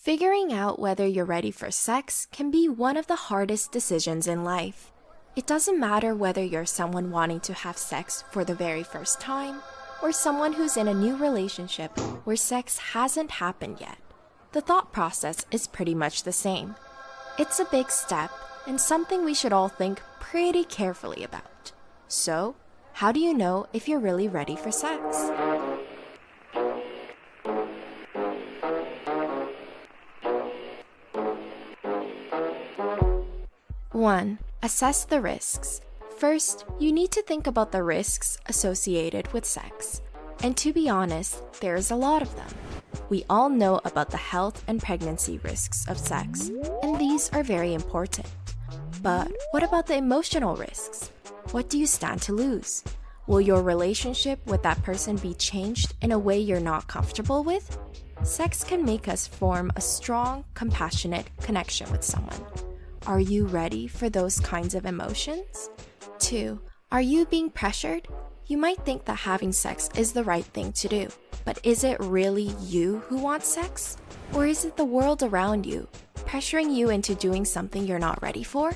Figuring out whether you're ready for sex can be one of the hardest decisions in life. It doesn't matter whether you're someone wanting to have sex for the very first time or someone who's in a new relationship where sex hasn't happened yet. The thought process is pretty much the same. It's a big step and something we should all think pretty carefully about. So, how do you know if you're really ready for sex? 1. Assess the risks. First, you need to think about the risks associated with sex. And to be honest, there's a lot of them. We all know about the health and pregnancy risks of sex, and these are very important. But what about the emotional risks? What do you stand to lose? Will your relationship with that person be changed in a way you're not comfortable with? Sex can make us form a strong, compassionate connection with someone. Are you ready for those kinds of emotions? 2. Are you being pressured? You might think that having sex is the right thing to do, but is it really you who wants sex? Or is it the world around you, pressuring you into doing something you're not ready for?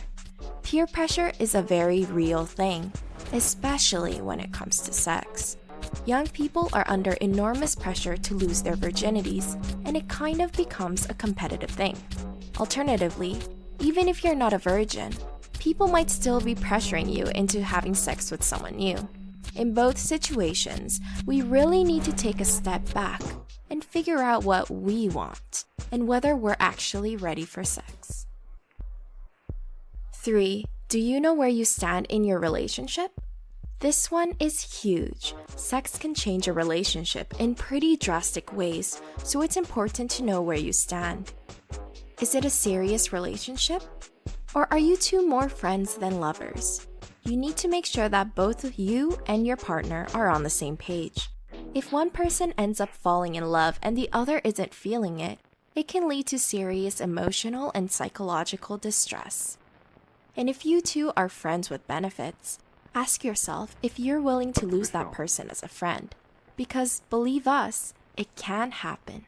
Peer pressure is a very real thing, especially when it comes to sex. Young people are under enormous pressure to lose their virginities, and it kind of becomes a competitive thing. Alternatively, even if you're not a virgin, people might still be pressuring you into having sex with someone new. In both situations, we really need to take a step back and figure out what we want and whether we're actually ready for sex. 3. Do you know where you stand in your relationship? This one is huge. Sex can change a relationship in pretty drastic ways, so it's important to know where you stand. Is it a serious relationship? Or are you two more friends than lovers? You need to make sure that both you and your partner are on the same page. If one person ends up falling in love and the other isn't feeling it, it can lead to serious emotional and psychological distress. And if you two are friends with benefits, ask yourself if you're willing to lose that person as a friend. Because believe us, it can happen.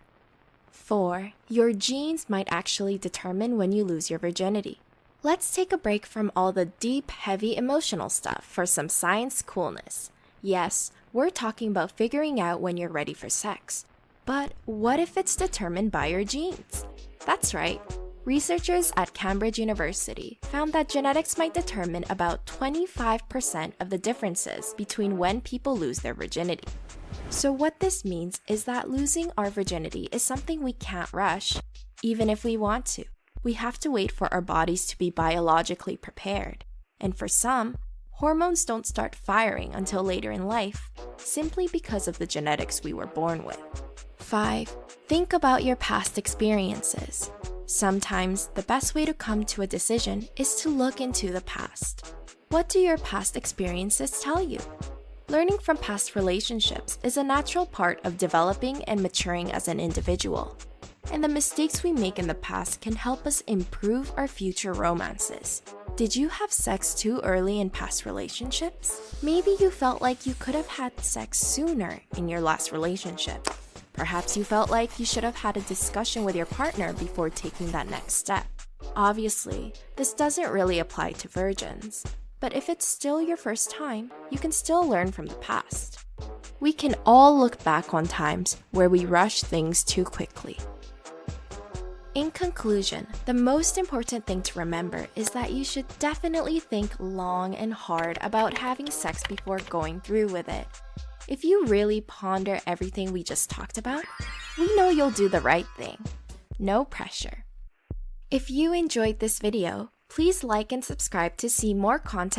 4. Your genes might actually determine when you lose your virginity. Let's take a break from all the deep, heavy emotional stuff for some science coolness. Yes, we're talking about figuring out when you're ready for sex. But what if it's determined by your genes? That's right. Researchers at Cambridge University found that genetics might determine about 25% of the differences between when people lose their virginity. So what this means is that losing our virginity is something we can't rush, even if we want to. We have to wait for our bodies to be biologically prepared. And for some, hormones don't start firing until later in life, simply because of the genetics we were born with. 5. Think about your past experiences. Sometimes, the best way to come to a decision is to look into the past. What do your past experiences tell you? Learning from past relationships is a natural part of developing and maturing as an individual. And the mistakes we make in the past can help us improve our future romances. Did you have sex too early in past relationships? Maybe you felt like you could have had sex sooner in your last relationship. Perhaps you felt like you should have had a discussion with your partner before taking that next step. Obviously, this doesn't really apply to virgins. But if it's still your first time, you can still learn from the past. We can all look back on times where we rush things too quickly. In conclusion, the most important thing to remember is that you should definitely think long and hard about having sex before going through with it. If you really ponder everything we just talked about, we know you'll do the right thing. No pressure. If you enjoyed this video, please like and subscribe to see more content